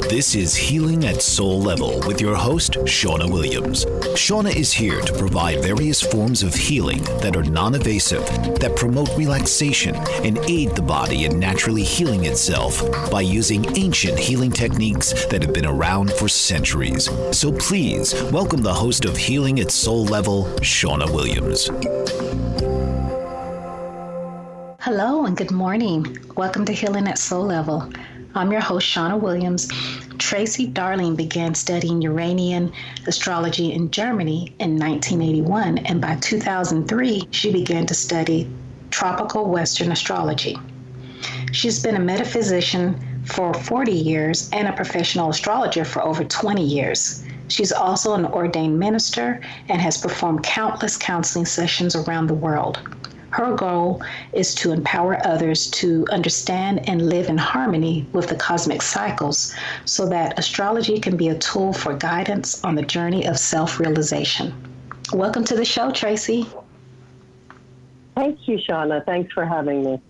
This is Healing at Soul Level with your host, Shawna Williams. Shawna is here to provide various forms of healing that are non-invasive, that promote relaxation and aid the body in naturally healing itself by using ancient healing techniques that have been around for centuries. So please welcome the host of Healing at Soul Level, Shawna Williams. Hello and good morning. Welcome to Healing at Soul Level. I'm your host, Shawna Williams. Tracy Darling began studying Uranian Astrology in Germany in 1981, and by 2003, she began to study tropical Western astrology. She's been a metaphysician for 40 years and a professional astrologer for over 20 years. She's also an ordained minister and has performed countless counseling sessions around the world. Her goal is to empower others to understand and live in harmony with the cosmic cycles so that astrology can be a tool for guidance on the journey of self-realization. Welcome to the show, Tracy. Thank you, Shawna. Thanks for having me.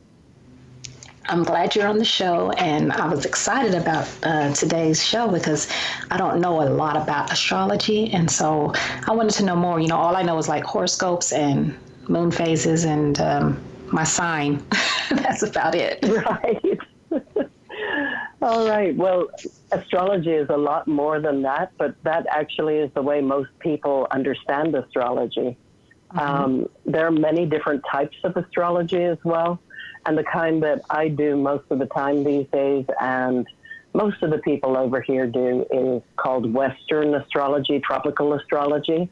I'm glad you're on the show, and I was excited about today's show because I don't know a lot about astrology, and so I wanted to know more. You know, all I know is like horoscopes and moon phases and my sign. That's about it. Right. All right. Well, astrology is a lot more than that, but that actually is the way most people understand astrology. Mm-hmm. There are many different types of astrology as well, and the kind that I do most of the time these days, and most of the people over here do, is called Western astrology, tropical astrology.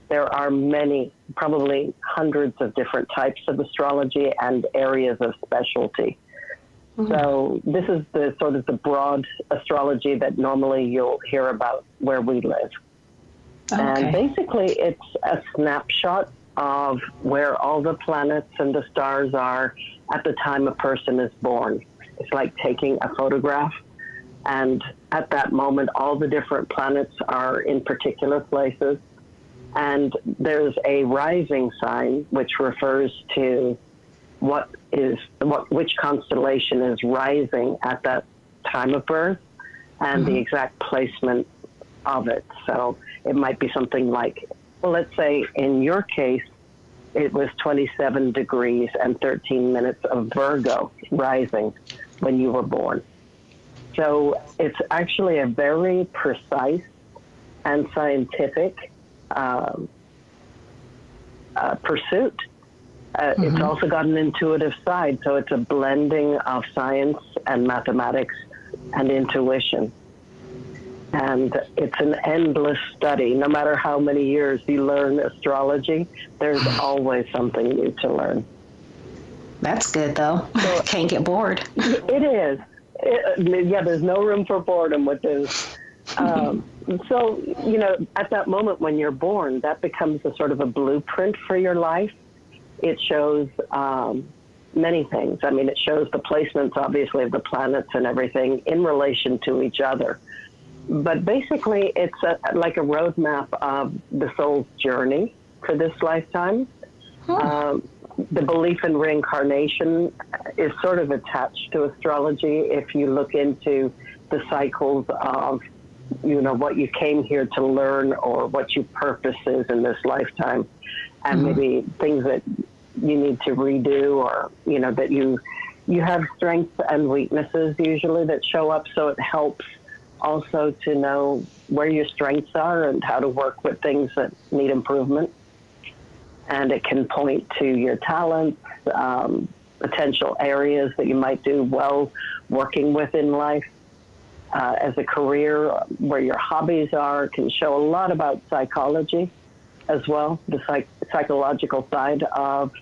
There are many, probably hundreds of different types of astrology and areas of specialty. Mm-hmm. So this is the sort of the broad astrology that normally you'll hear about where we live. Okay. And basically it's a snapshot of where all the planets and the stars are at the time a person is born. It's like taking a photograph, and at that moment all the different planets are in particular places. And there's a rising sign, which refers to which constellation is rising at that time of birth, and the exact placement of it. So it might be something like, well, let's say in your case, it was 27 degrees and 13 minutes of Virgo rising when you were born. So it's actually a very precise and scientific pursuit. It's also got an intuitive side, so it's a blending of science and mathematics and intuition. And it's an endless study. No matter how many years you learn astrology, there's always something new to learn. That's good, though. So, can't get bored. It is. There's no room for boredom with this. So, you know, at that moment when you're born, that becomes a sort of a blueprint for your life. It shows many things. I mean, it shows the placements, obviously, of the planets and everything in relation to each other. But basically, it's like a roadmap of the soul's journey for this lifetime. The belief in reincarnation is sort of attached to astrology if you look into the cycles of, you know, what you came here to learn or what your purpose is in this lifetime, and maybe things that you need to redo, or, you know, that you have strengths and weaknesses usually that show up. So it helps also to know where your strengths are and how to work with things that need improvement. And it can point to your talents, potential areas that you might do well working with in life. As a career, where your hobbies are, can show a lot about psychology as well, the psychological side of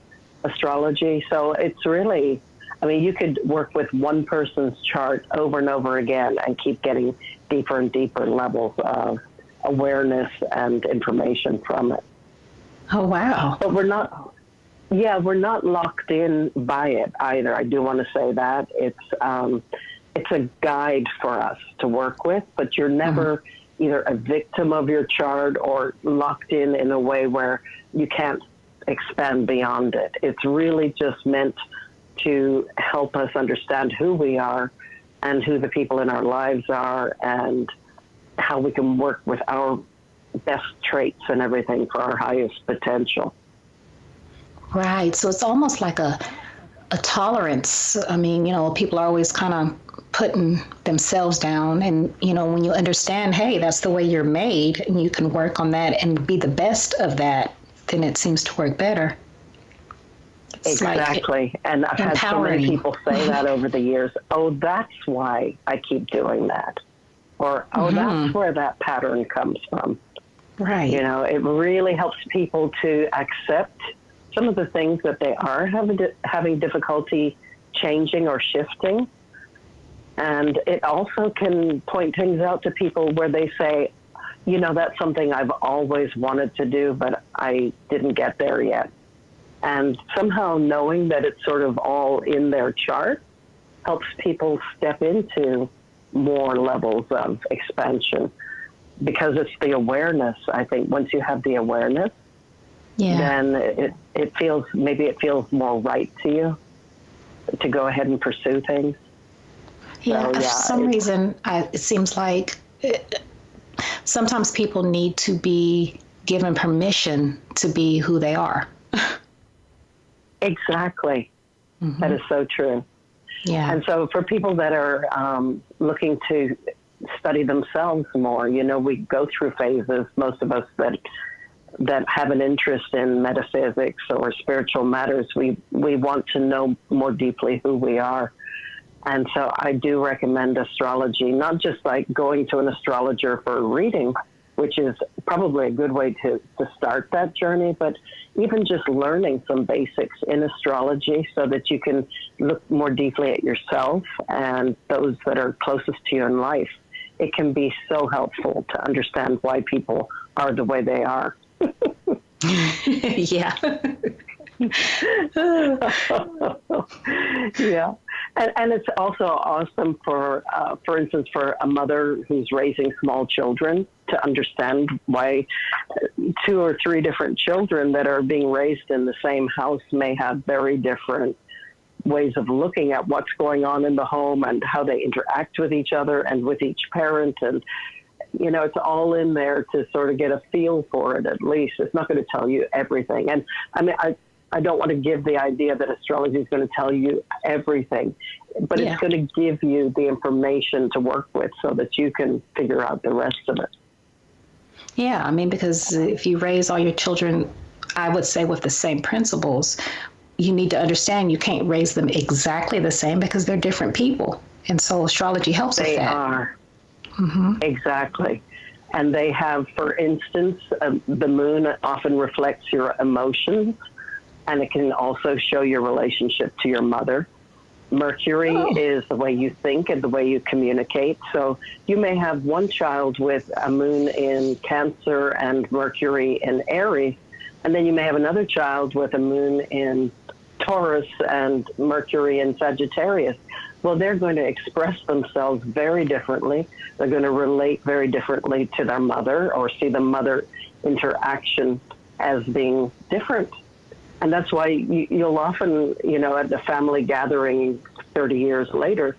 astrology. So it's really, I mean, you could work with one person's chart over and over again and keep getting deeper and deeper levels of awareness and information from it. Oh, wow. But we're not locked in by it either. I do want to say that. It's a guide for us to work with, but you're never either a victim of your chart or locked in a way where you can't expand beyond it. It's really just meant to help us understand who we are and who the people in our lives are and how we can work with our best traits and everything for our highest potential. Right. So it's almost like a tolerance. I mean, people are always kind of putting themselves down. And, when you understand, hey, that's the way you're made, and you can work on that and be the best of that, then it seems to work better. It's exactly. And I've had so many people say that over the years. Oh, that's why I keep doing that. Or, oh, that's where that pattern comes from. Right. It really helps people to accept some of the things that they are having difficulty changing or shifting. And it also can point things out to people where they say, that's something I've always wanted to do, but I didn't get there yet. And somehow knowing that it's sort of all in their chart helps people step into more levels of expansion, because it's the awareness. I think once you have the awareness, then it feels more right to you to go ahead and pursue things. Yeah, so, for some reason, it seems like sometimes people need to be given permission to be who they are. Exactly. Mm-hmm. That is so true. Yeah. And so for people that are looking to study themselves more, we go through phases, most of us that have an interest in metaphysics or spiritual matters, we want to know more deeply who we are. And so I do recommend astrology, not just like going to an astrologer for a reading, which is probably a good way to start that journey, but even just learning some basics in astrology so that you can look more deeply at yourself and those that are closest to you in life. It can be so helpful to understand why people are the way they are. Yeah. Yeah. And it's also awesome for instance, for a mother who's raising small children to understand why 2 or 3 different children that are being raised in the same house may have very different ways of looking at what's going on in the home and how they interact with each other and with each parent. And, it's all in there to sort of get a feel for it, at least. It's not going to tell you everything. And I mean, I don't want to give the idea that astrology is going to tell you everything, but it's going to give you the information to work with so that you can figure out the rest of it. Yeah, I mean, because if you raise all your children, I would say with the same principles, you need to understand you can't raise them exactly the same because they're different people. And so astrology helps with that. They are. Mm-hmm. Exactly. And they have, for instance, the moon often reflects your emotions, and it can also show your relationship to your mother. Mercury is the way you think and the way you communicate. So you may have one child with a moon in Cancer and Mercury in Aries, and then you may have another child with a moon in Taurus and Mercury in Sagittarius. Well, they're going to express themselves very differently. They're going to relate very differently to their mother or see the mother interaction as being different. And that's why you'll often, at the family gathering 30 years later,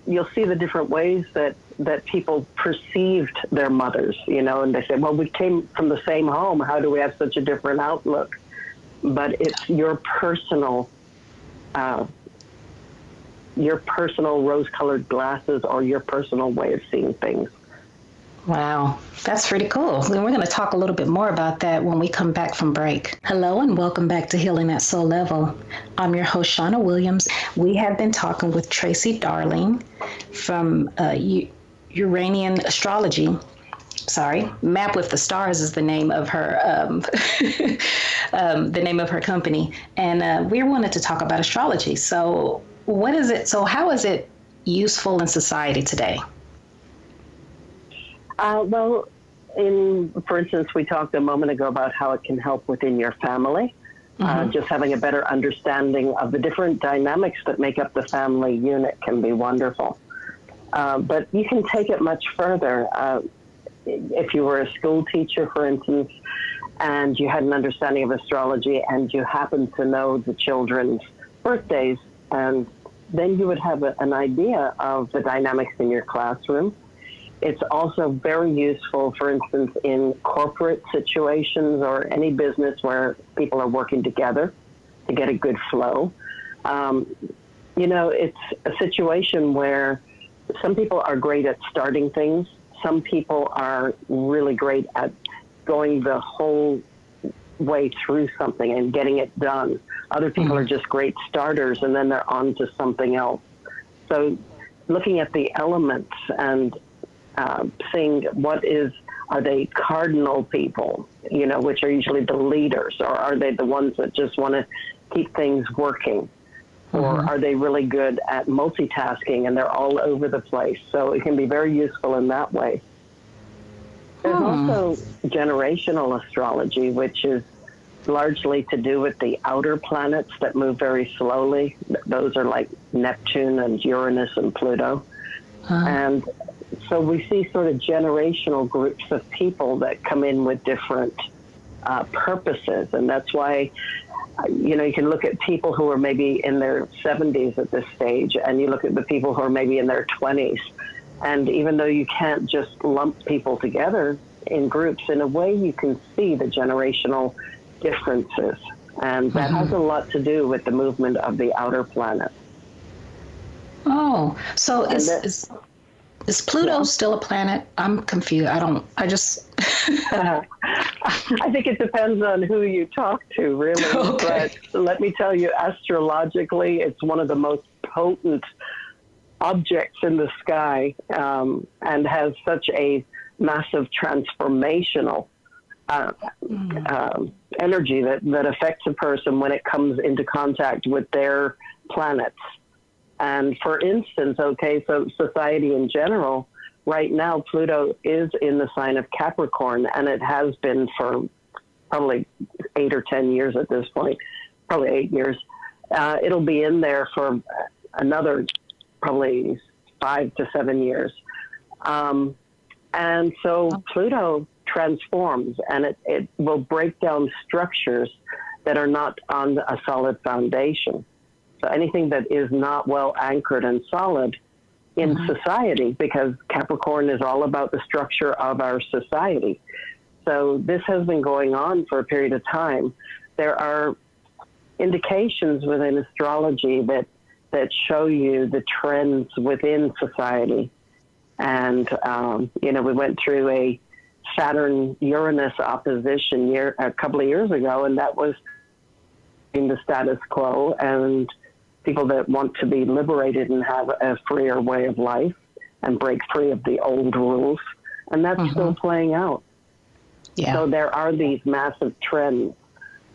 you'll see the different ways that people perceived their mothers, and they say, well, we came from the same home. How do we have such a different outlook? But it's your personal rose-colored glasses or your personal way of seeing things. Wow, that's pretty cool. And we're going to talk a little bit more about that when we come back from break. Hello and welcome back to Healing at Soul Level. I'm your host, Shawna Williams. We have been talking with Tracy Darling from Uranian Astrology. Sorry, Map with the Stars is the name of her the name of her company. And we wanted to talk about astrology. So what is it? So how is it useful in society today? Well, for instance, we talked a moment ago about how it can help within your family, just having a better understanding of the different dynamics that make up the family unit can be wonderful. But you can take it much further. If you were a school teacher, for instance, and you had an understanding of astrology and you happen to know the children's birthdays and then you would have an idea of the dynamics in your classroom. It's also very useful, for instance, in corporate situations or any business where people are working together to get a good flow. It's a situation where some people are great at starting things. Some people are really great at going the whole way through something and getting it done. Other people are just great starters, and then they're on to something else. So looking at the elements and seeing are they cardinal people, which are usually the leaders, or are they the ones that just want to keep things working? Or are they really good at multitasking and they're all over the place? So it can be very useful in that way. There's also generational astrology, which is largely to do with the outer planets that move very slowly. Those are like Neptune and Uranus and Pluto. And so we see sort of generational groups of people that come in with different purposes. And that's why, you can look at people who are maybe in their 70s at this stage, and you look at the people who are maybe in their 20s. And even though you can't just lump people together in groups, in a way you can see the generational differences. And that has a lot to do with the movement of the outer planet. Oh, so is Pluto still a planet? I'm confused. I think it depends on who you talk to, really. Okay. But let me tell you, astrologically, it's one of the most potent objects in the sky, and has such a massive transformational energy that affects a person when it comes into contact with their planets. And for instance, so society in general, right now, Pluto is in the sign of Capricorn, and it has been for probably 8 or 10 years at this point, probably 8 years. It'll be in there for another probably 5 to 7 years. And so Pluto transforms, and it will break down structures that are not on a solid foundation. So anything that is not well anchored and solid in society, because Capricorn is all about the structure of our society. So this has been going on for a period of time. There are indications within astrology that show you the trends within society. And, we went through a Saturn-Uranus opposition a couple of years ago, and that was in the status quo, and people that want to be liberated and have a freer way of life and break free of the old rules. And that's still playing out. Yeah. So there are these massive trends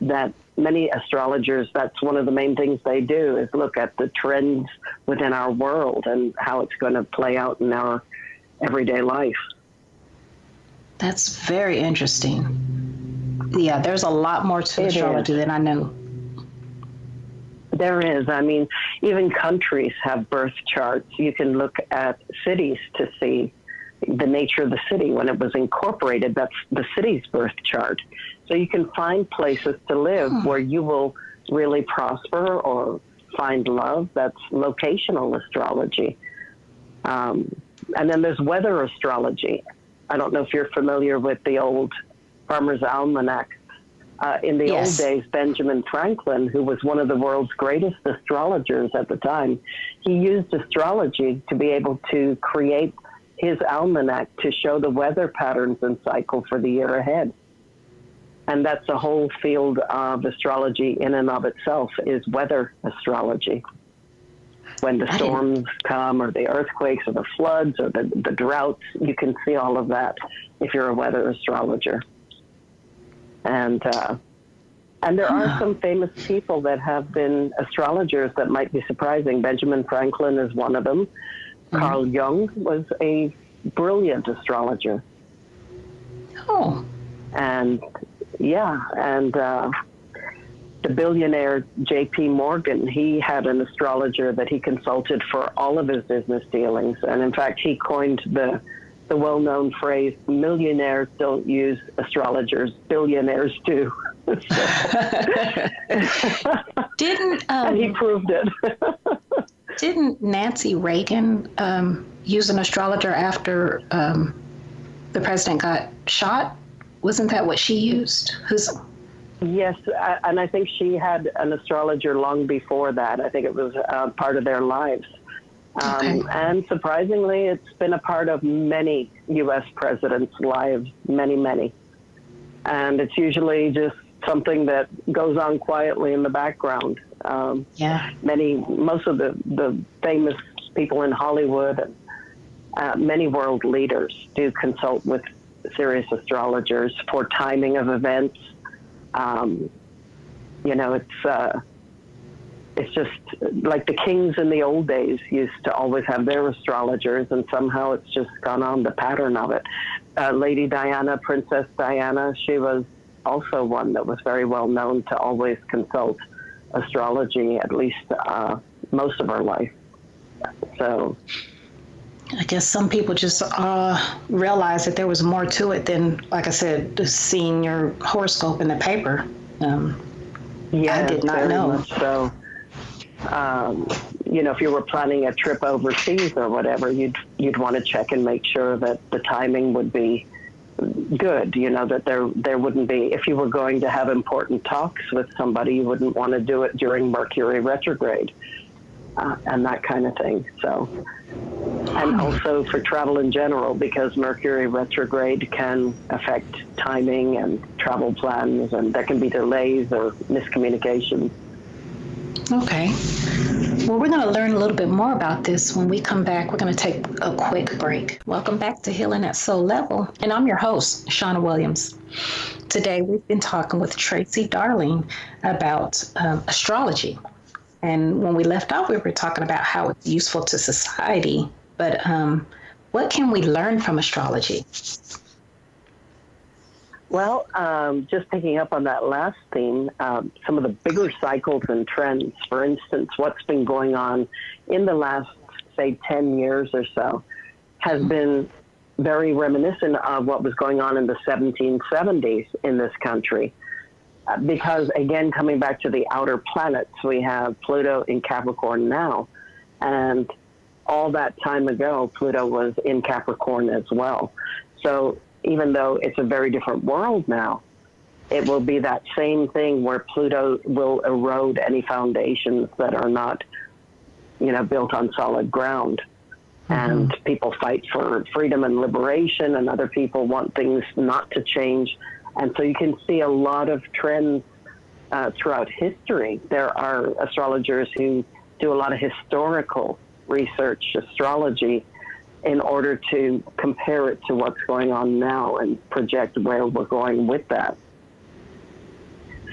that many astrologers, that's one of the main things they do, is look at the trends within our world and how it's going to play out in our everyday life. That's very interesting. Yeah, there's a lot more to astrology than I knew. There is. I mean, even countries have birth charts. You can look at cities to see the nature of the city. When it was incorporated, that's the city's birth chart. So you can find places to live where you will really prosper or find love. That's locational astrology. And then there's weather astrology. I don't know if you're familiar with the old Farmer's Almanac. In the old days, Benjamin Franklin, who was one of the world's greatest astrologers at the time, he used astrology to be able to create his almanac to show the weather patterns and cycle for the year ahead. And that's a whole field of astrology in and of itself, is weather astrology. When the storms come, or the earthquakes, or the floods, or the droughts, you can see all of that if you're a weather astrologer. And there are some famous people that have been astrologers that might be surprising. Benjamin Franklin is one of them. Carl Jung was a brilliant astrologer. Oh. And the billionaire J.P. Morgan, he had an astrologer that he consulted for all of his business dealings. And in fact, he coined the well-known phrase, millionaires don't use astrologers, billionaires do. Didn't and he proved it. Didn't Nancy Reagan use an astrologer after the president got shot? Wasn't that what she used? Yes, and I think she had an astrologer long before that. I think it was part of their lives. Okay. And surprisingly, it's been a part of many U.S. presidents' lives, many, many. And it's usually just something that goes on quietly in the background. Most of the famous people in Hollywood and many world leaders do consult with serious astrologers for timing of events. It's just like the kings in the old days used to always have their astrologers, and somehow it's just gone on the pattern of it. Lady Diana, Princess Diana, she was also one that was very well known to always consult astrology, at least most of her life. So I guess some people just realized that there was more to it than, like I said, just seeing your horoscope in the paper. I did not know. Much so. If you were planning a trip overseas or whatever, you'd want to check and make sure that the timing would be good. That there wouldn't be, if you were going to have important talks with somebody, you wouldn't want to do it during Mercury retrograde and that kind of thing. So, and also for travel in general, because Mercury retrograde can affect timing and travel plans, and there can be delays or miscommunications. Okay. Well, we're going to learn a little bit more about this when we come back. We're going to take a quick break. Welcome back to Healing at Soul Level, and I'm your host, Shawna Williams. Today, we've been talking with Tracy Darling about astrology. And when we left off, we were talking about how it's useful to society. But what can we learn from astrology? Well, just picking up on that last theme, some of the bigger cycles and trends, for instance, what's been going on in the last, say, 10 years or so, has been very reminiscent of what was going on in the 1770s in this country. Because, again, coming back to the outer planets, we have Pluto in Capricorn now, and all that time ago, Pluto was in Capricorn as well. So even though it's a very different world now, it will be that same thing where Pluto will erode any foundations that are not, built on solid ground. Mm-hmm. And people fight for freedom and liberation, and other people want things not to change. And so you can see a lot of trends throughout history. There are astrologers who do a lot of historical research, astrology, in order to compare it to what's going on now and project where we're going with that.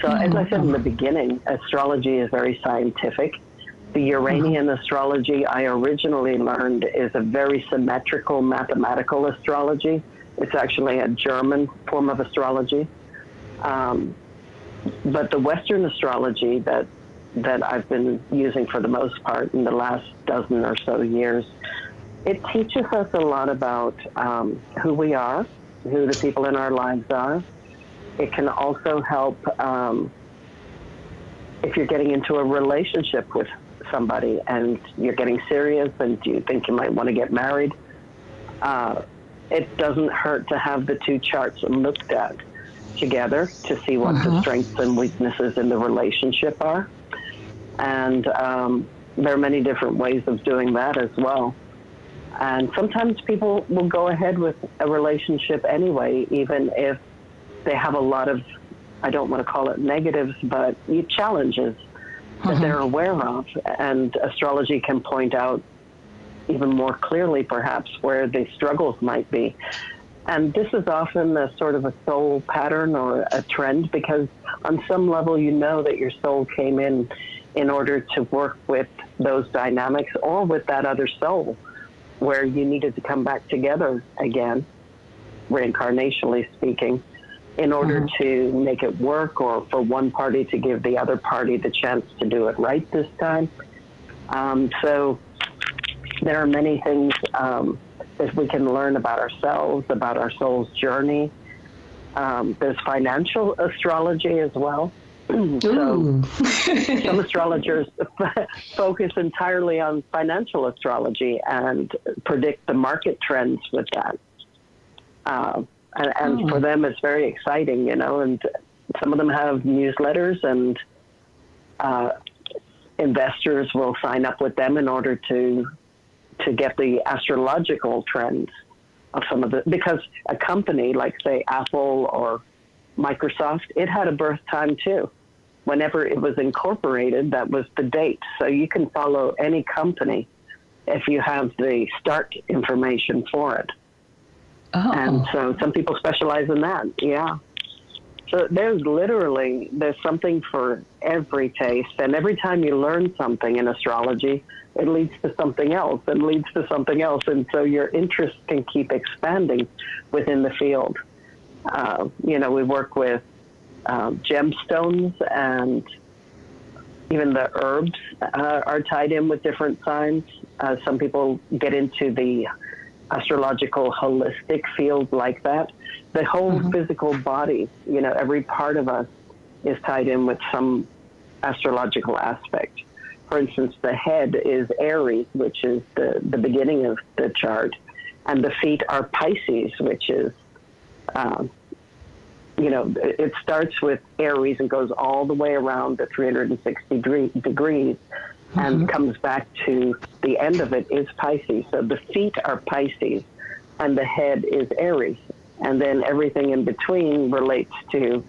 So as I said in the beginning, astrology is very scientific. The Uranian Astrology I originally learned is a very symmetrical mathematical astrology. It's actually a German form of astrology. But the Western astrology that I've been using for the most part in the last dozen or so years, it teaches us a lot about who we are, who the people in our lives are. It can also help if you're getting into a relationship with somebody and you're getting serious and you think you might want to get married. It doesn't hurt to have the two charts looked at together to see what the strengths and weaknesses in the relationship are. And there are many different ways of doing that as well. And sometimes people will go ahead with a relationship anyway, even if they have a lot of, I don't want to call it negatives, but challenges that they're aware of. And astrology can point out even more clearly, perhaps, where the struggles might be. And this is often a sort of a soul pattern or a trend, because on some level you know that your soul came in order to work with those dynamics or with that other soul, where you needed to come back together again, reincarnationally speaking, in order to make it work, or for one party to give the other party the chance to do it right this time. So there are many things that we can learn about ourselves, about our soul's journey. There's financial astrology as well. So some astrologers focus entirely on financial astrology and predict the market trends with that. And for them, it's very exciting, you know, and some of them have newsletters, and investors will sign up with them in order to get the astrological trends of some of the, because a company like, say, Apple or Microsoft, it had a birth time too. Whenever it was incorporated, that was the date. So you can follow any company if you have the start information for it. Oh. And so some people specialize in that. Yeah. So there's something for every taste. And every time you learn something in astrology, it leads to something else and leads to something else. And so your interest can keep expanding within the field. You know, we work with gemstones, and even the herbs are tied in with different signs. Some people get into the astrological holistic field like that. The whole physical body, you know, every part of us is tied in with some astrological aspect. For instance, the head is Aries, which is the beginning of the chart, and the feet are Pisces, which is you know, it starts with Aries and goes all the way around the 360 degrees and comes back to the end of it is Pisces. So the feet are Pisces and the head is Aries. And then everything in between relates to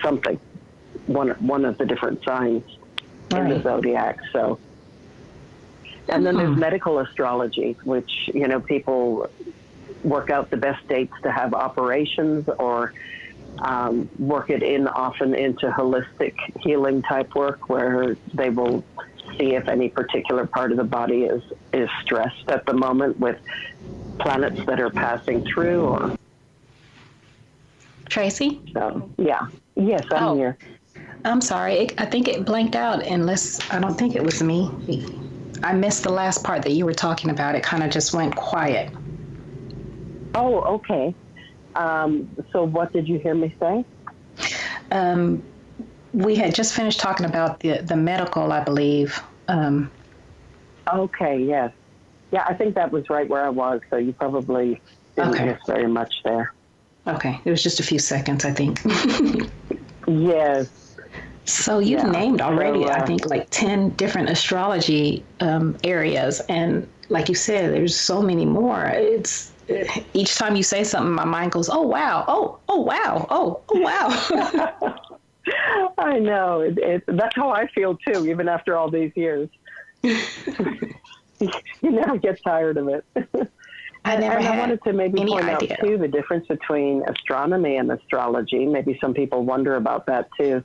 something, one of the different signs in the zodiac. So, and then there's medical astrology, which, you know, people work out the best dates to have operations, or work it in often into holistic healing type work, where they will see if any particular part of the body is stressed at the moment with planets that are passing through. Or Tracy? So, yeah. Yes, I'm here. I'm sorry. I think it blanked out, I don't think it was me. I missed the last part that you were talking about. It kind of just went quiet. Oh, okay. So what did you hear me say? We had just finished talking about the medical, I believe. Okay, yes. Yeah, I think that was right where I was, so you probably didn't miss very much there. Okay, it was just a few seconds, I think. Yes. So you've named already, I think, like 10 different astrology areas, and like you said, there's so many more. It's each time you say something, my mind goes, "Oh wow! Oh wow! Oh wow!" I know. That's how I feel too, even after all these years. You never get tired of it. I wanted to maybe point out idea. too the difference between astronomy and astrology. Maybe some people wonder about that too.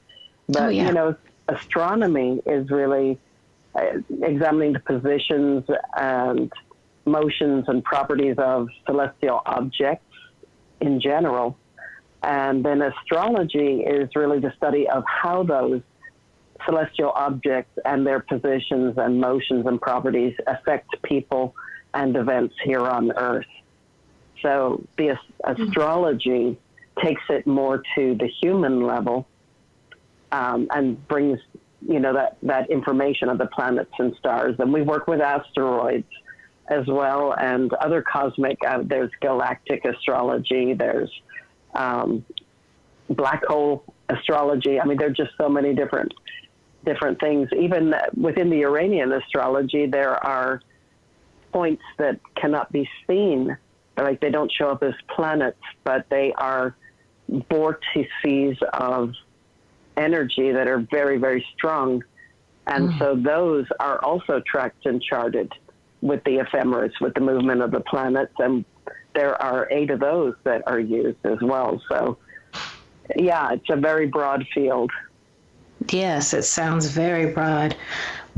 But you know, astronomy is really examining the positions and motions and properties of celestial objects in general. And then astrology is really the study of how those celestial objects and their positions and motions and properties affect people and events here on Earth. So the astrology takes it more to the human level, and brings, you know, that information of the planets and stars. And we work with asteroids as well, and other cosmic, there's galactic astrology, there's black hole astrology. I mean, there are just so many different things. Even within the Uranian astrology, there are points that cannot be seen. Like, they don't show up as planets, but they are vortices of energy that are very, very strong. And so those are also tracked and charted with the ephemeris, with the movement of the planets. And there are 8 of those that are used as well. So, yeah, it's a very broad field. Yes, it sounds very broad.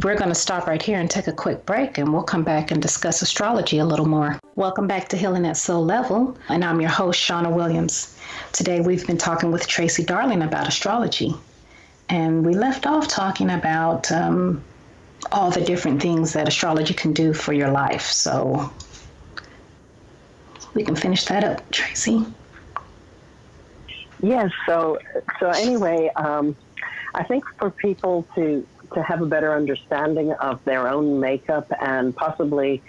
We're going to stop right here and take a quick break, and we'll come back and discuss astrology a little more. Welcome back to Healing at Soul Level, and I'm your host, Shawna Williams. Today we've been talking with Tracy Darling about astrology, and we left off talking about all the different things that astrology can do for your life. So we can finish that up, Tracy. Yes. So anyway, I think for people to have a better understanding of their own makeup and possibly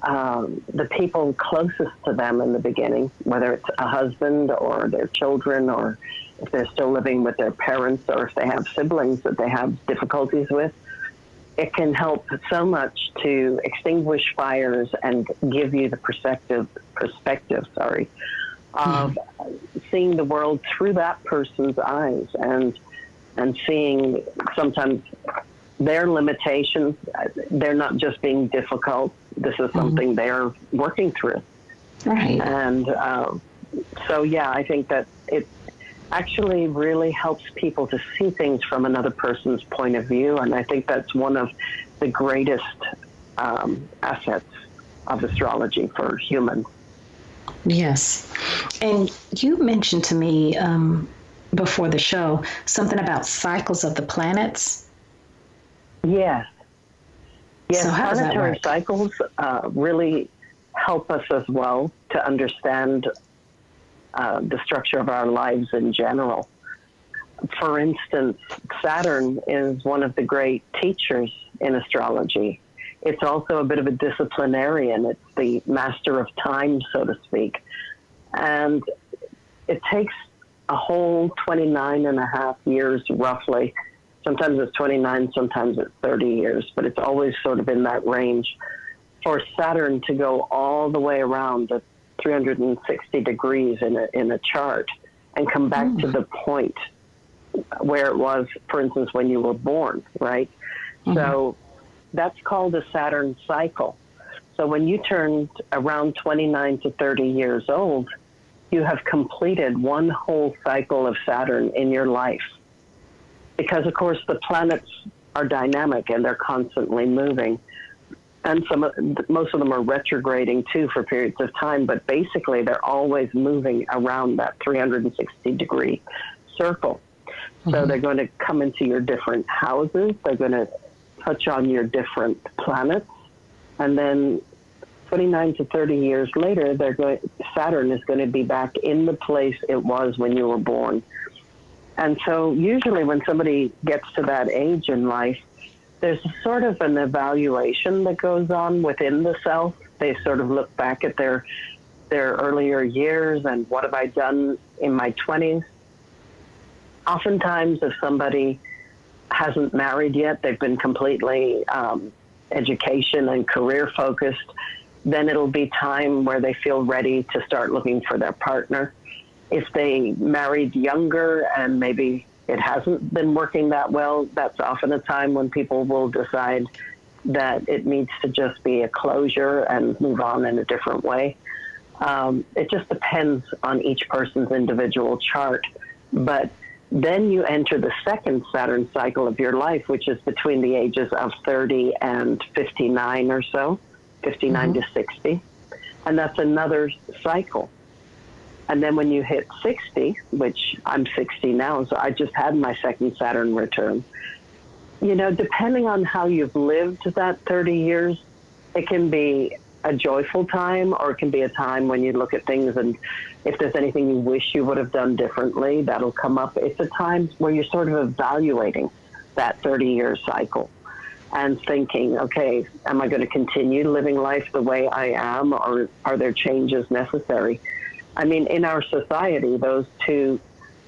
the people closest to them in the beginning, whether it's a husband or their children, or if they're still living with their parents, or if they have siblings that they have difficulties with, it can help so much to extinguish fires and give you the perspective, of seeing the world through that person's eyes, and seeing sometimes their limitations. They're not just being difficult. This is something they're working through. Right. And so, yeah, I think that it actually really helps people to see things from another person's point of view. And I think that's one of the greatest assets of astrology for humans. Yes. And you mentioned to me before the show something about cycles of the planets. Yes. Yes, So how does that planetary work? cycles really help us as well to understand the structure of our lives in general. For instance, Saturn is one of the great teachers in astrology. It's also a bit of a disciplinarian. It's the master of time, so to speak. And it takes a whole 29 and a half years, roughly. Sometimes it's 29, sometimes it's 30 years, but it's always sort of in that range for Saturn to go all the way around the 360 degrees in a chart and come back to the point where it was, for instance, when you were born, right? So that's called a Saturn cycle. So when you turned around 29 to 30 years old, you have completed one whole cycle of Saturn in your life. Because, of course, the planets are dynamic and they're constantly moving. And most of them are retrograding, too, for periods of time. But basically, they're always moving around that 360-degree circle. So they're going to come into your different houses. They're going to touch on your different planets. And then 29 to 30 years later, Saturn is going to be back in the place it was when you were born. And so usually when somebody gets to that age in life, there's sort of an evaluation that goes on within the self. They sort of look back at their earlier years and what have I done in my 20s. Oftentimes, if somebody hasn't married yet, they've been completely education and career focused, then it'll be time where they feel ready to start looking for their partner. If they married younger and maybe it hasn't been working that well, that's often a time when people will decide that it needs to just be a closure and move on in a different way. It just depends on each person's individual chart. But then you enter the second Saturn cycle of your life, which is between the ages of 30 and 59 or so, 59 to 60. And that's another cycle. And then when you hit 60, which I'm 60 now, so I just had my second Saturn return. You know, depending on how you've lived that 30 years, it can be a joyful time, or it can be a time when you look at things and if there's anything you wish you would have done differently, that'll come up. It's a time where you're sort of evaluating that 30-year cycle and thinking, okay, am I going to continue living life the way I am, or are there changes necessary? I mean, in our society, those two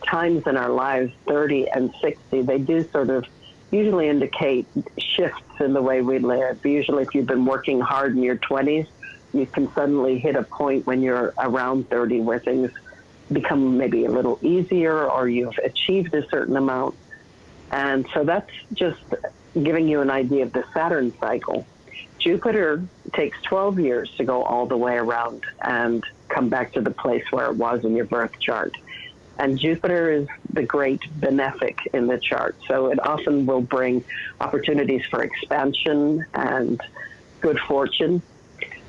times in our lives, 30 and 60, they do sort of usually indicate shifts in the way we live. Usually, if you've been working hard in your 20s, you can suddenly hit a point when you're around 30 where things become maybe a little easier, or you've achieved a certain amount. And so that's just giving you an idea of the Saturn cycle. Jupiter takes 12 years to go all the way around and come back to the place where it was in your birth chart. And Jupiter is the great benefic in the chart. So it often will bring opportunities for expansion and good fortune.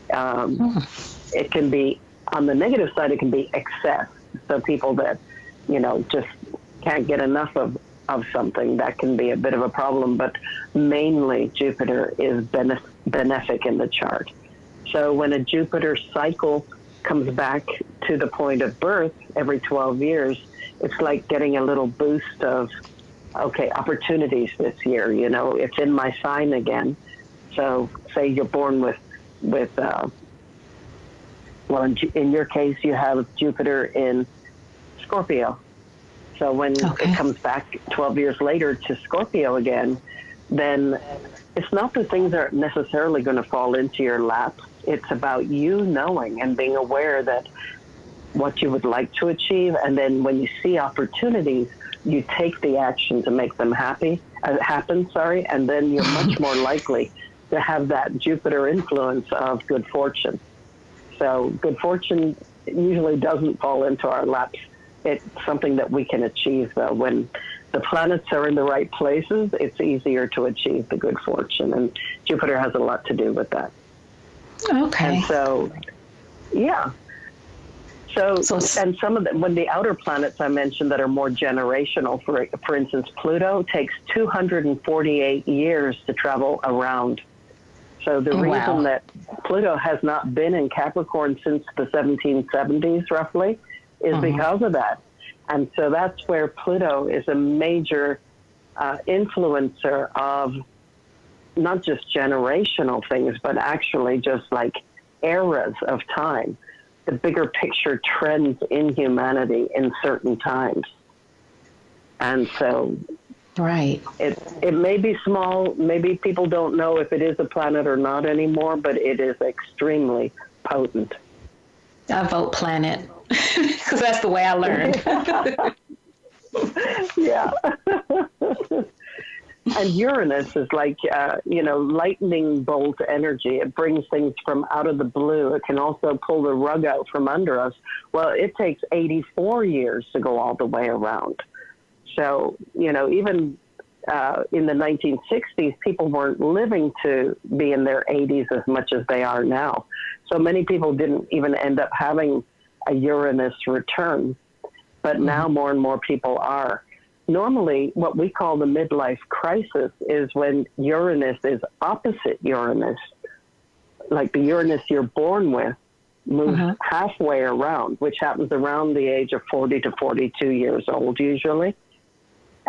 It can be, on the negative side, it can be excess. So people that, you know, just can't get enough of something, that can be a bit of a problem. But mainly Jupiter is benefic in the chart. So when a Jupiter cycle comes back to the point of birth every 12 years, it's like getting a little boost of okay, opportunities this year. You know, it's in my sign again. So say you're born with well, in your case, you have Jupiter in Scorpio. So when it comes back 12 years later to Scorpio again, then it's not that things are necessarily going to fall into your lap. It's about you knowing and being aware that what you would like to achieve. And then when you see opportunities, you take the action to make them happen, and then you're much more likely to have that Jupiter influence of good fortune. So good fortune usually doesn't fall into our laps. It's something that we can achieve, though. When the planets are in the right places, it's easier to achieve the good fortune. And Jupiter has a lot to do with that. Okay. And so, yeah. So and some of the, when the outer planets I mentioned that are more generational, for instance, Pluto takes 248 years to travel around. So the reason that Pluto has not been in Capricorn since the 1770s, roughly, is because of that. And so that's where Pluto is a major influencer of not just generational things, but actually just like eras of time, the bigger picture trends in humanity in certain times. And so it may be small, maybe people don't know if it is a planet or not anymore, but it is extremely potent. I vote planet because that's the way I learned. Yeah. And Uranus is like, lightning bolt energy. It brings things from out of the blue. It can also pull the rug out from under us. Well, it takes 84 years to go all the way around. So, even in the 1960s, people weren't living to be in their 80s as much as they are now. So many people didn't even end up having a Uranus return. But now more and more people are. Normally, what we call the midlife crisis is when Uranus is opposite Uranus, like the Uranus you're born with moves halfway around, which happens around the age of 40 to 42 years old usually.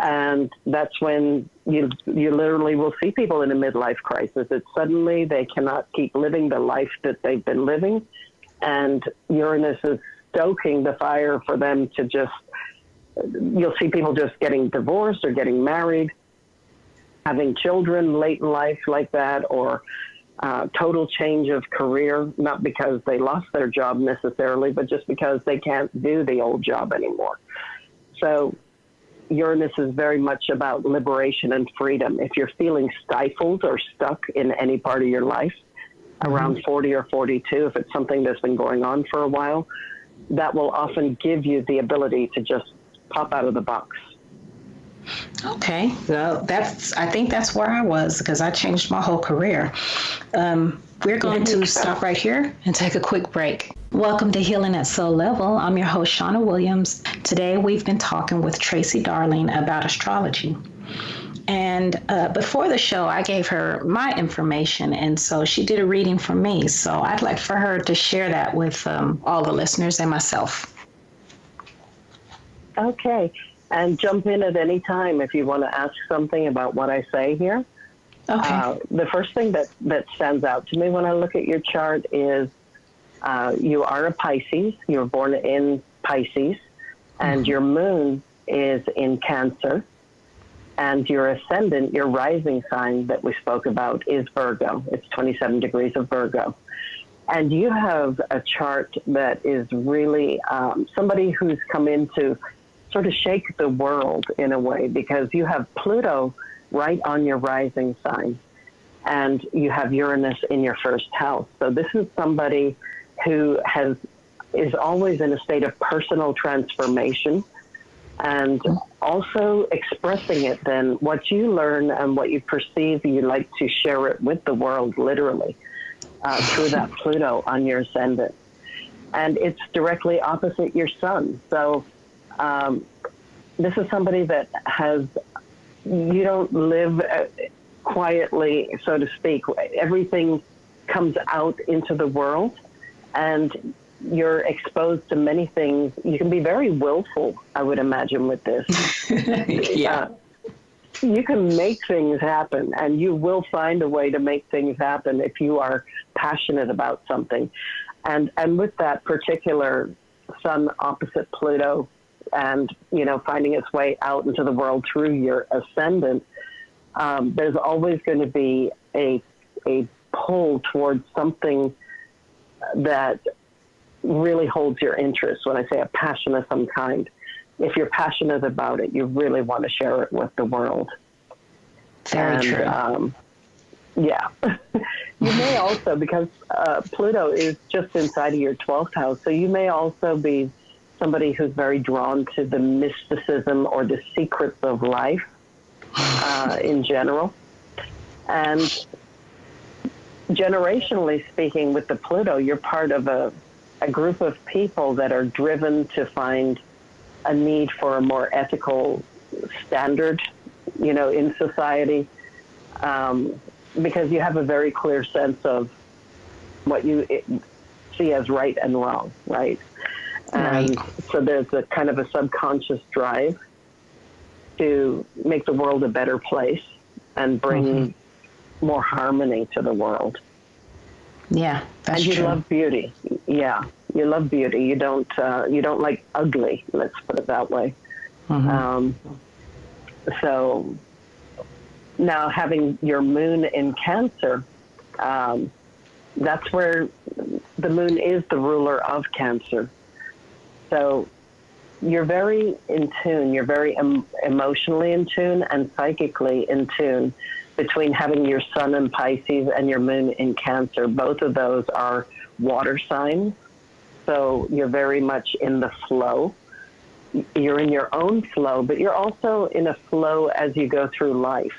And that's when you literally will see people in a midlife crisis. It's suddenly they cannot keep living the life that they've been living, and Uranus is stoking the fire for them to just, you'll see people just getting divorced or getting married, having children late in life like that, or total change of career, not because they lost their job necessarily, but just because they can't do the old job anymore. So Uranus is very much about liberation and freedom. If you're feeling stifled or stuck in any part of your life, around 40 or 42, if it's something that's been going on for a while, that will often give you the ability to just pop out of the box. Okay, well, I think that's where I was, because I changed my whole career. We're going to stop right here and take a quick break. Welcome to Healing at Soul Level. I'm your host, Shawna Williams. Today, we've been talking with Tracy Darling about astrology. And before the show, I gave her my information, and so she did a reading for me. So I'd like for her to share that with all the listeners and myself. Okay. And jump in at any time if you want to ask something about what I say here. Okay. The first thing that stands out to me when I look at your chart is you are a Pisces. You were born in Pisces, and your moon is in Cancer, and your ascendant, your rising sign that we spoke about, is Virgo. It's 27 degrees of Virgo. And you have a chart that is really somebody who's come into sort of shake the world in a way, because you have Pluto right on your rising sign, and you have Uranus in your first house. So this is somebody who is always in a state of personal transformation, and also expressing it then. What you learn and what you perceive, you like to share it with the world, literally, through that Pluto on your ascendant. And it's directly opposite your sun. So this is somebody that you don't live quietly, so to speak. Everything comes out into the world, and you're exposed to many things. You can be very willful, I would imagine, with this. Yeah. you can make things happen, and you will find a way to make things happen if you are passionate about something. And with that particular Sun opposite Pluto, and finding its way out into the world through your ascendant, there's always going to be a pull towards something that really holds your interest. When I say a passion of some kind, if you're passionate about it, you really want to share it with the world. Very true. Yeah. You may also, because Pluto is just inside of your 12th house, so you may also be somebody who's very drawn to the mysticism or the secrets of life in general. And generationally speaking, with the Pluto, you're part of a group of people that are driven to find a need for a more ethical standard, in society, because you have a very clear sense of what you see as right and wrong, right? And so there's a kind of a subconscious drive to make the world a better place and bring more harmony to the world. Yeah, that's true. And you love beauty. Yeah, you love beauty. You don't like ugly, let's put it that way. So now having your moon in Cancer, that's where the moon is the ruler of Cancer. So you're very in tune, you're very emotionally in tune and psychically in tune between having your sun in Pisces and your moon in Cancer. Both of those are water signs. So you're very much in the flow. You're in your own flow, but you're also in a flow as you go through life.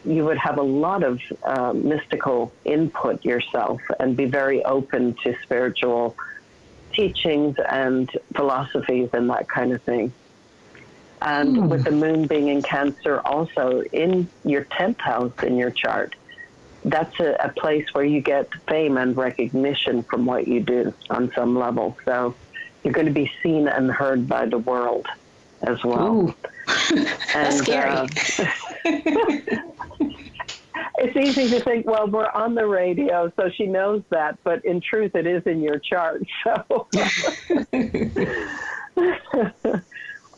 You would have a lot of mystical input yourself and be very open to spiritual teachings and philosophies and that kind of thing. And with the moon being in Cancer also in your 10th house in your chart, that's a place where you get fame and recognition from what you do on some level. So you're going to be seen and heard by the world as well. That's scary. It's easy to think, well, we're on the radio, so she knows that, but in truth, it is in your chart. So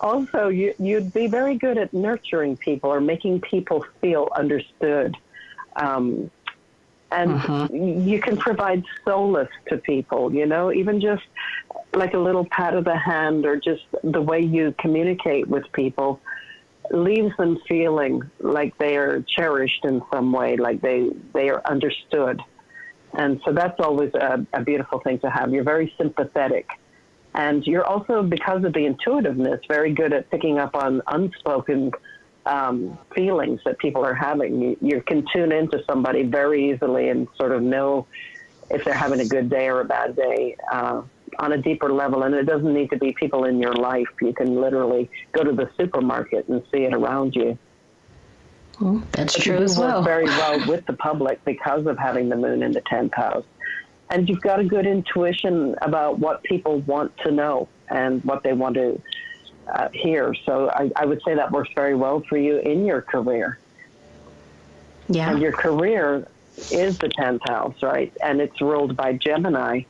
also, you'd be very good at nurturing people or making people feel understood. And you can provide solace to people, even just like a little pat of the hand or just the way you communicate with people leaves them feeling like they are cherished in some way, like they are understood. And so that's always a beautiful thing to have. You're very sympathetic. And you're also, because of the intuitiveness, very good at picking up on unspoken feelings that people are having. You can tune into somebody very easily and sort of know if they're having a good day or a bad day on a deeper level. And it doesn't need to be people in your life. You can literally go to the supermarket and see it around you. That's true as well. You work very well with the public because of having the moon in the 10th house. And you've got a good intuition about what people want to know and what they want to hear. So I would say that works very well for you in your career. Yeah. And your career is the 10th house, right? And it's ruled by Gemini.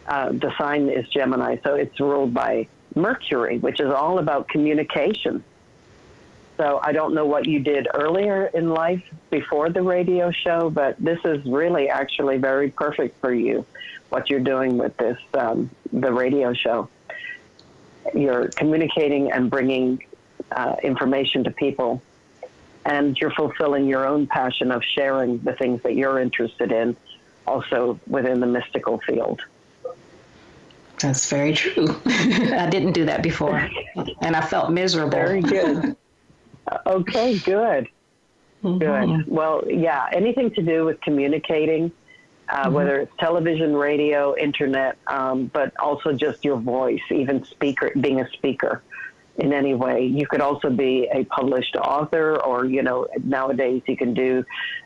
The sign is Gemini, so it's ruled by Mercury, which is all about communication. So I don't know what you did earlier in life before the radio show, but this is really actually very perfect for you, what you're doing with this, the radio show. You're communicating and bringing information to people, and you're fulfilling your own passion of sharing the things that you're interested in, also within the mystical field. That's very true. I didn't do that before, and I felt miserable. Very good. Okay, good. Good. Well, yeah, anything to do with communicating, whether it's television, radio, internet, but also just your voice, even being a speaker in any way. You could also be a published author, or, nowadays you can do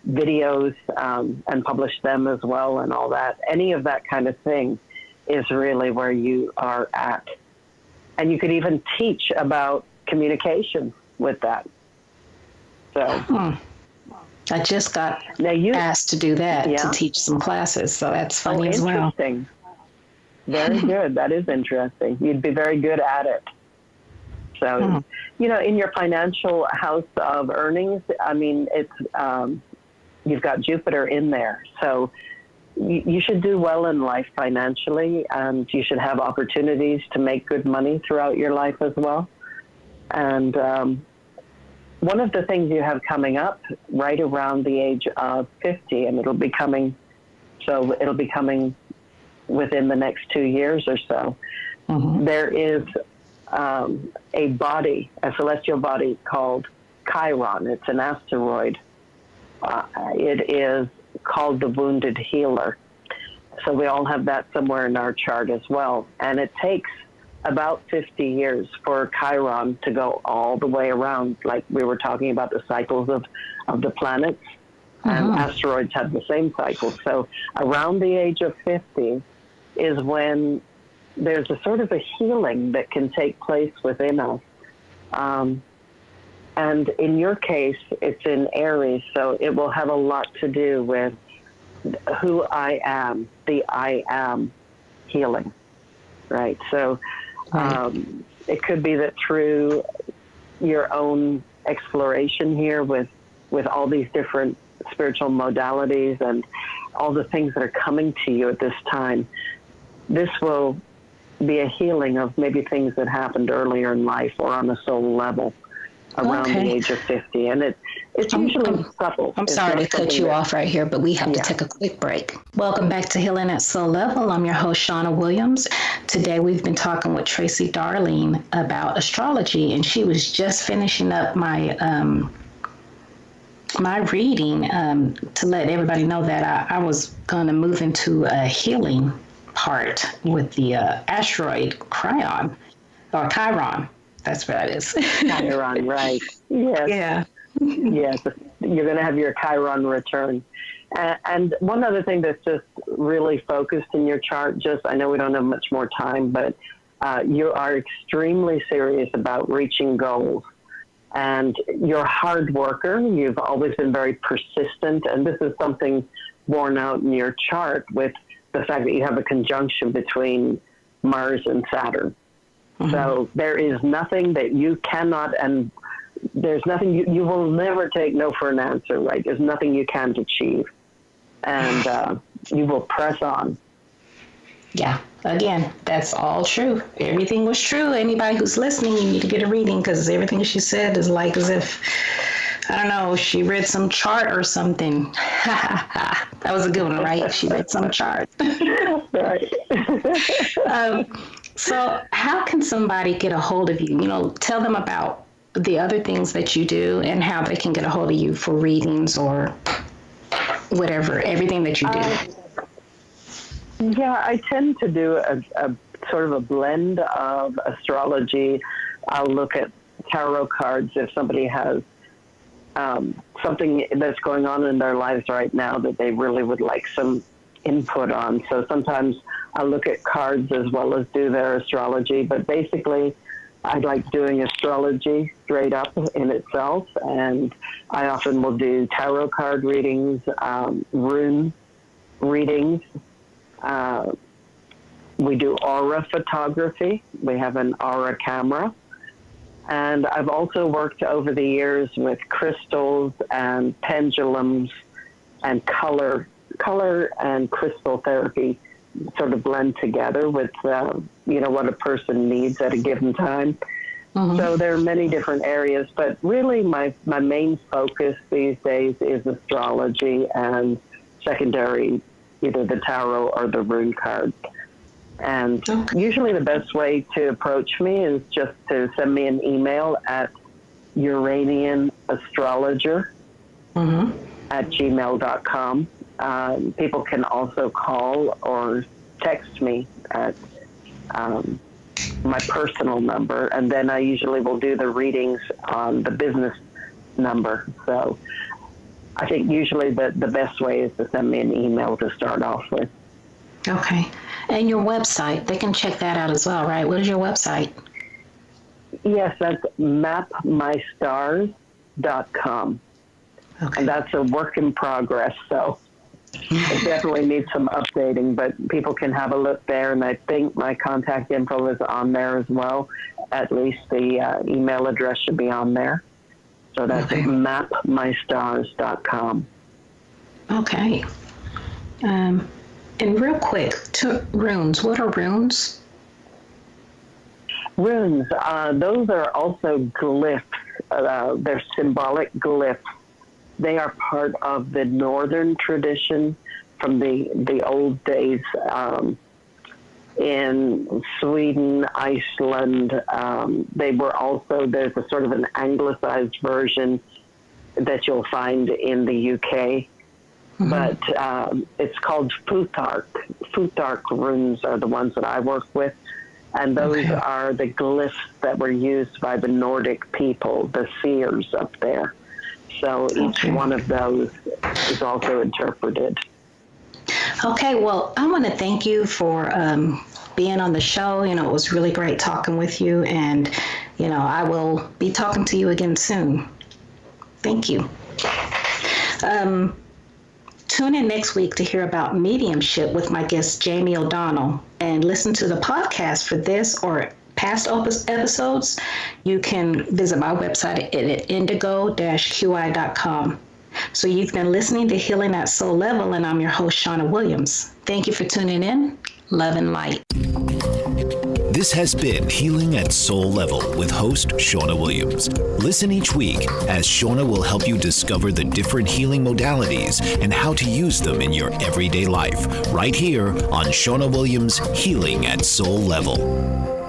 videos and publish them as well and all that. Any of that kind of thing is really where you are at. And you could even teach about communication with that. So I just got asked to do that, to teach some classes. So that's funny as well. Interesting. Very good. That is interesting. You'd be very good at it. So, in your financial house of earnings, I mean, it's you've got Jupiter in there. So you should do well in life financially, and you should have opportunities to make good money throughout your life as well. And one of the things you have coming up right around the age of 50, and it'll be coming within the next 2 years or so, there is a body, a celestial body called Chiron. It's an asteroid. It is called the Wounded Healer. So we all have that somewhere in our chart as well. And it takes about 50 years for Chiron to go all the way around, like we were talking about the cycles of the planets. And asteroids have the same cycle. So around the age of 50 is when there's a sort of a healing that can take place within us. And in your case, it's in Aries, so it will have a lot to do with who I am, the I am healing, right? So it could be that through your own exploration here with all these different spiritual modalities and all the things that are coming to you at this time, this will be a healing of maybe things that happened earlier in life or on a soul level around the age of 50. And it's usually subtle. I'm sorry to cut you off right here, but we have to take a quick break. Welcome back to Healing at Soul Level. I'm your host, Shawna Williams. Today we've been talking with Tracy Darling about astrology, and she was just finishing up my my reading to let everybody know that I was going to move into a healing part with the asteroid Chiron. That's what it is. Chiron, right. Yes. Yeah. Yes. You're going to have your Chiron return. And one other thing that's just really focused in your chart, I know we don't have much more time, but you are extremely serious about reaching goals. And you're a hard worker. You've always been very persistent. And this is something borne out in your chart with the fact that you have a conjunction between Mars and Saturn. So there is nothing that you cannot, and there's nothing you will never take no for an answer, right? There's nothing you can't achieve. And you will press on. Yeah. Again, that's all true. Everything was true. Anybody who's listening, you need to get a reading, because everything she said is like as if, I don't know, she read some chart or something. That was a good one, right? She read some chart. Right. So how can somebody get a hold of you? Tell them about the other things that you do and how they can get a hold of you for readings or whatever, everything that you do. Yeah, I tend to do a sort of a blend of astrology. I'll look at tarot cards if somebody has something that's going on in their lives right now that they really would like some input on. So sometimes I look at cards as well as do their astrology, but basically I like doing astrology straight up in itself, and I often will do tarot card readings, rune readings. We do aura photography. We have an aura camera. And I've also worked over the years with crystals and pendulums and color and crystal therapy sort of blend together with, what a person needs at a given time. So there are many different areas, but really my main focus these days is astrology and secondary, either the tarot or the rune card. And usually the best way to approach me is just to send me an email at Uranian Astrologer at gmail.com. People can also call or text me at my personal number, and then I usually will do the readings on the business number. So I think usually the best way is to send me an email to start off with. Okay. And your website, they can check that out as well, right? What is your website? Yes, that's mapmystars.com. And that's a work in progress. So it definitely needs some updating, but people can have a look there. And I think my contact info is on there as well. At least the email address should be on there. So that's mapmystars.com. Okay. And real quick, runes. What are runes? Runes, those are also glyphs. They're symbolic glyphs. They are part of the northern tradition from the old days in Sweden, Iceland. They were also, there's a sort of an anglicized version that you'll find in the UK. Mm-hmm. But it's called Futhark. Futhark runes are the ones that I work with. And those are the glyphs that were used by the Nordic people, the seers up there. So each one of those is also interpreted. Okay, well, I want to thank you for being on the show. You know, it was really great talking with you. And, you know, I will be talking to you again soon. Thank you. Tune in next week to hear about mediumship with my guest, Jamie O'Donnell, and listen to the podcast for this or past episodes. You can visit my website at indigo-qi.com. So you've been listening to Healing at Soul Level, and I'm your host, Shawna Williams. Thank you for tuning in. Love and light. This has been Healing at Soul Level with host Shawna Williams. Listen each week as Shawna will help you discover the different healing modalities and how to use them in your everyday life, right here on Shawna Williams' Healing at Soul Level.